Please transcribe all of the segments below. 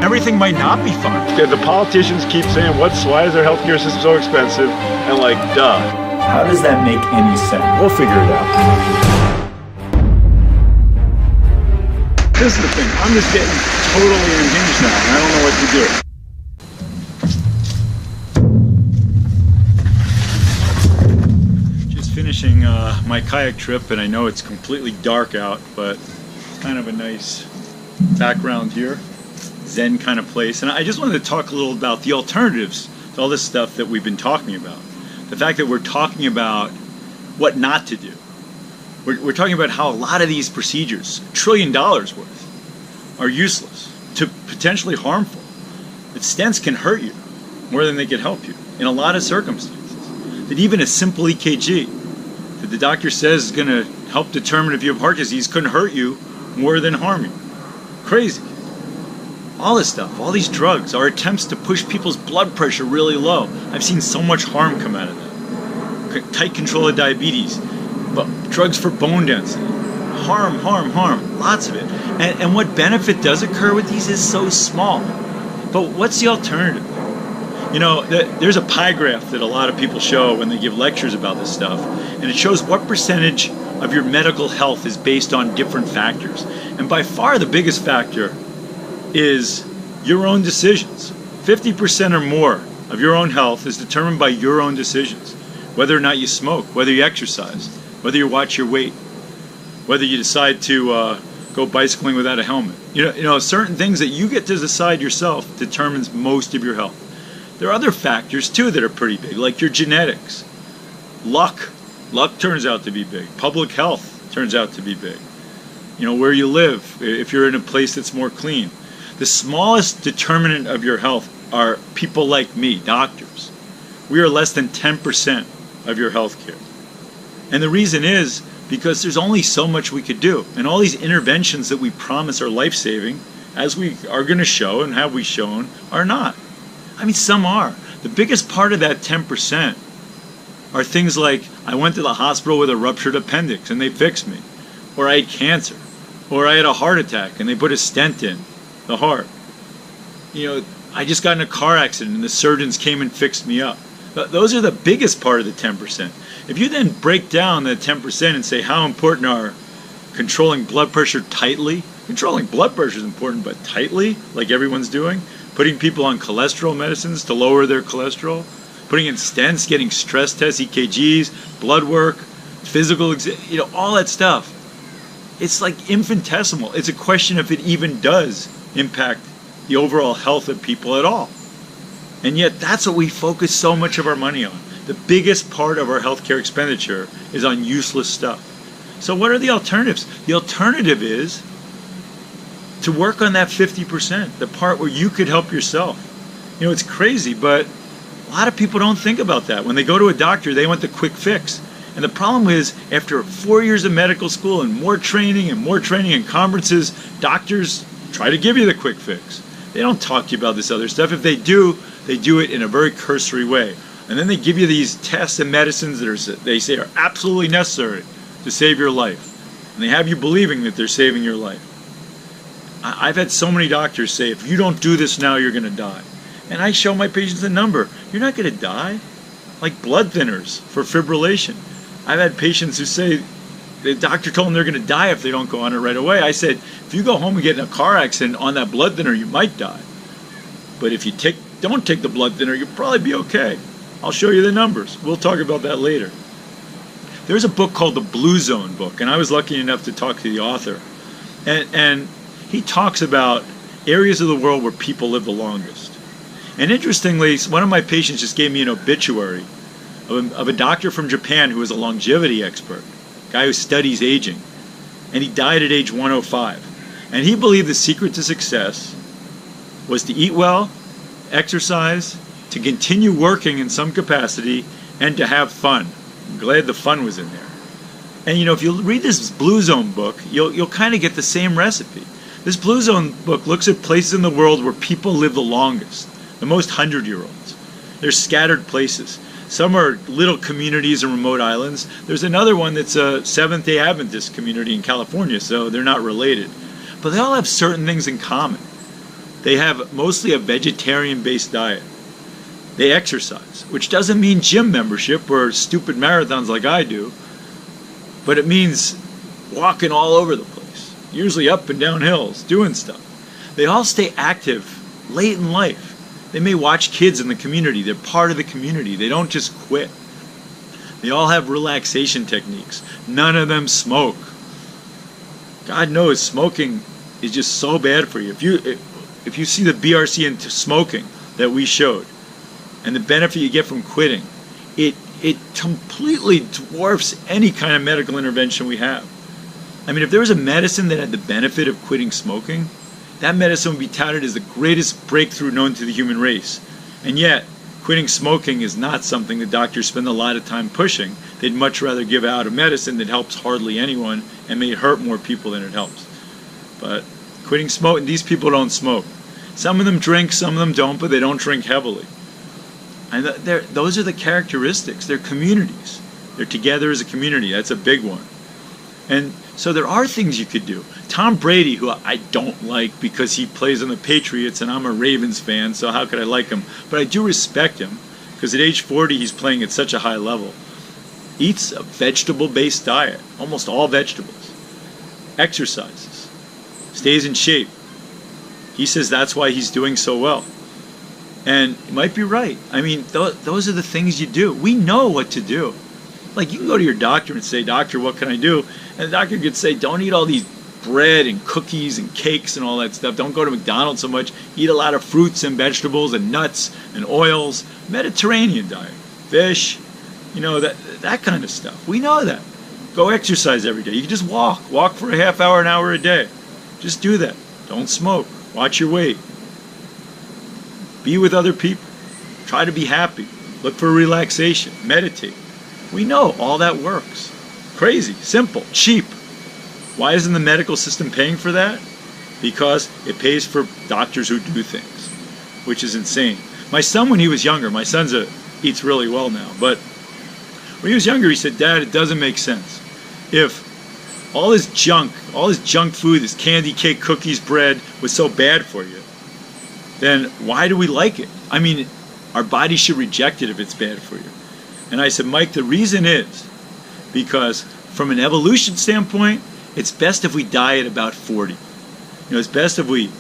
everything might not be fun. Yeah, the politicians keep saying, why is our healthcare system so expensive? And like, duh. How does that make any sense? We'll figure it out. This is the thing. I'm just getting totally unhinged now, and I don't know what to do. Finishing my kayak trip, and I know it's completely dark out, but kind of a nice background here, zen kind of place. And I just wanted to talk a little about the alternatives to all this stuff that we've been talking about. The fact that we're talking about what not to do. We're talking about how a lot of these procedures, $1 trillion worth, are useless, to potentially harmful. That stents can hurt you more than they can help you in a lot of circumstances. That even a simple EKG that the doctor says is going to help determine if you have heart disease couldn't hurt you more than harm you. Crazy. All this stuff, all these drugs are attempts to push people's blood pressure really low. I've seen so much harm come out of that. Tight control of diabetes, but drugs for bone density. Harm, lots of it. And what benefit does occur with these is so small. But what's the alternative? You know, there's a pie graph that a lot of people show when they give lectures about this stuff, and it shows what percentage of your medical health is based on different factors. And by far the biggest factor is your own decisions. 50% or more of your own health is determined by your own decisions. Whether or not you smoke, whether you exercise, whether you watch your weight, whether you decide to go bicycling without a helmet. You know, certain things that you get to decide yourself determines most of your health. There are other factors too that are pretty big, like your genetics. Luck turns out to be big. Public health turns out to be big. You know, where you live, if you're in a place that's more clean. The smallest determinant of your health are people like me, doctors. We are less than 10% of your health care. And the reason is because there's only so much we could do. And all these interventions that we promise are life-saving, as we are going to show and have we shown, are not. I mean, some are. The biggest part of that 10% are things like, I went to the hospital with a ruptured appendix and they fixed me. Or I had cancer. Or I had a heart attack and they put a stent in the heart. You know, I just got in a car accident and the surgeons came and fixed me up. Those are the biggest part of the 10%. If you then break down the 10% and say how important are controlling blood pressure tightly, controlling blood pressure is important, but tightly, like everyone's doing, putting people on cholesterol medicines to lower their cholesterol, putting in stents, getting stress tests, EKGs, blood work, physical, all that stuff. It's like infinitesimal. It's a question if it even does impact the overall health of people at all. And yet that's what we focus so much of our money on. The biggest part of our healthcare expenditure is on useless stuff. So what are the alternatives? The alternative is to work on that 50%, the part where you could help yourself. You know, it's crazy, but a lot of people don't think about that. When they go to a doctor, they want the quick fix. And the problem is, after 4 years of medical school and more training and conferences, doctors try to give you the quick fix. They don't talk to you about this other stuff. If they do it in a very cursory way. And then they give you these tests and medicines that they say are absolutely necessary to save your life. And they have you believing that they're saving your life. I've had so many doctors say, if you don't do this now, you're going to die. And I show my patients a number. You're not going to die. Like blood thinners for fibrillation. I've had patients who say the doctor told them they're going to die if they don't go on it right away. I said, if you go home and get in a car accident on that blood thinner, you might die. But if you don't take the blood thinner, you'll probably be okay. I'll show you the numbers. We'll talk about that later. There's a book called the Blue Zone book, and I was lucky enough to talk to the author. And he talks about areas of the world where people live the longest. And interestingly, one of my patients just gave me an obituary of a doctor from Japan who was a longevity expert, a guy who studies aging. And he died at age 105. And he believed the secret to success was to eat well, exercise, to continue working in some capacity, and to have fun. I'm glad the fun was in there. And you know, if you read this Blue Zone book, you'll kind of get the same recipe. This Blue Zone book looks at places in the world where people live the longest, the most 100-year-olds. They're scattered places. Some are little communities and remote islands. There's another one that's a Seventh-day Adventist community in California, so they're not related. But they all have certain things in common. They have mostly a vegetarian-based diet. They exercise, which doesn't mean gym membership or stupid marathons like I do, but it means walking all over the place, usually up and down hills, doing stuff. They all stay active late in life. They may watch kids in the community. They're part of the community. They don't just quit. They all have relaxation techniques. None of them smoke. God knows smoking is just so bad for you. If you see the BRC into smoking that we showed and the benefit you get from quitting, it completely dwarfs any kind of medical intervention we have. I mean, if there was a medicine that had the benefit of quitting smoking, that medicine would be touted as the greatest breakthrough known to the human race. And yet, quitting smoking is not something the doctors spend a lot of time pushing. They'd much rather give out a medicine that helps hardly anyone and may hurt more people than it helps. But quitting smoking, these people don't smoke. Some of them drink, some of them don't, but they don't drink heavily. And those are the characteristics. They're communities. They're together as a community. That's a big one. And so there are things you could do. Tom Brady, who I don't like because he plays on the Patriots and I'm a Ravens fan, so how could I like him? But I do respect him because at age 40 he's playing at such a high level. Eats a vegetable-based diet, almost all vegetables. Exercises. Stays in shape. He says that's why he's doing so well. And he might be right. I mean, those are the things you do. We know what to do. Like, you can go to your doctor and say, "Doctor, what can I do?" And the doctor could say, "Don't eat all these bread and cookies and cakes and all that stuff. Don't go to McDonald's so much. Eat a lot of fruits and vegetables and nuts and oils. Mediterranean diet. Fish, that kind of stuff." We know that. Go exercise every day. You can just walk. Walk for a half hour, an hour a day. Just do that. Don't smoke. Watch your weight. Be with other people. Try to be happy. Look for relaxation. Meditate. We know all that works. Crazy, simple, cheap. Why isn't the medical system paying for that? Because it pays for doctors who do things, which is insane. My son, when he was younger, my son eats really well now, but when he was younger, he said, "Dad, it doesn't make sense. If all this junk food, this candy, cake, cookies, bread was so bad for you, then why do we like it? I mean, our body should reject it if it's bad for you." And I said, "Mike, the reason is because from an evolution standpoint, it's best if we die at about 40. It's best if we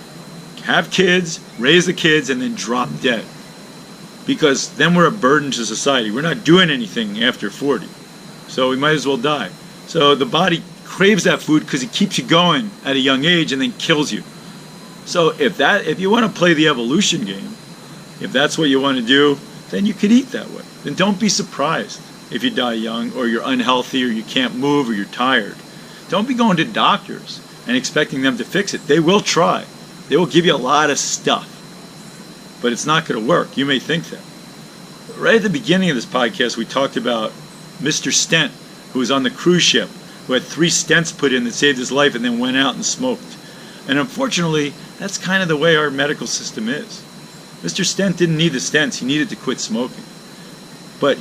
have kids, raise the kids, and then drop dead. Because then we're a burden to society. We're not doing anything after 40. So we might as well die." So the body craves that food because it keeps you going at a young age and then kills you. So if you want to play the evolution game, if that's what you want to do, then you could eat that way. Then don't be surprised if you die young or you're unhealthy or you can't move or you're tired. Don't be going to doctors and expecting them to fix it. They will try. They will give you a lot of stuff. But it's not going to work. You may think that. Right at the beginning of this podcast, we talked about Mr. Stent, who was on the cruise ship, who had 3 stents put in that saved his life and then went out and smoked. And unfortunately, that's kind of the way our medical system is. Mr. Stent didn't need the stents. He needed to quit smoking. But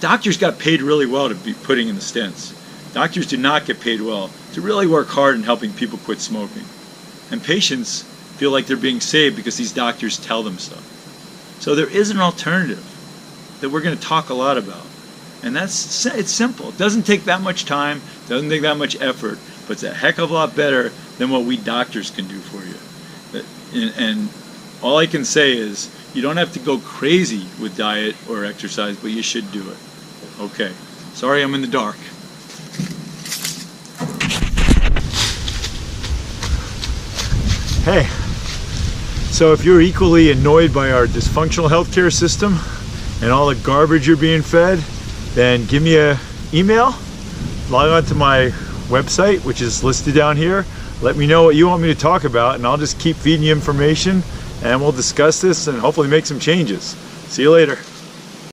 doctors got paid really well to be putting in the stents. Doctors do not get paid well to really work hard in helping people quit smoking. And patients feel like they're being saved because these doctors tell them so. So there is an alternative that we're going to talk a lot about. And it's simple. It doesn't take that much time, doesn't take that much effort, but it's a heck of a lot better than what we doctors can do for you. And all I can say is you don't have to go crazy with diet or exercise, but you should do it. Okay. Sorry I'm in the dark. Hey, so if you're equally annoyed by our dysfunctional healthcare system and all the garbage you're being fed, then give me an email, log on to my website, which is listed down here. Let me know what you want me to talk about, and I'll just keep feeding you information, and we'll discuss this and hopefully make some changes. See you later.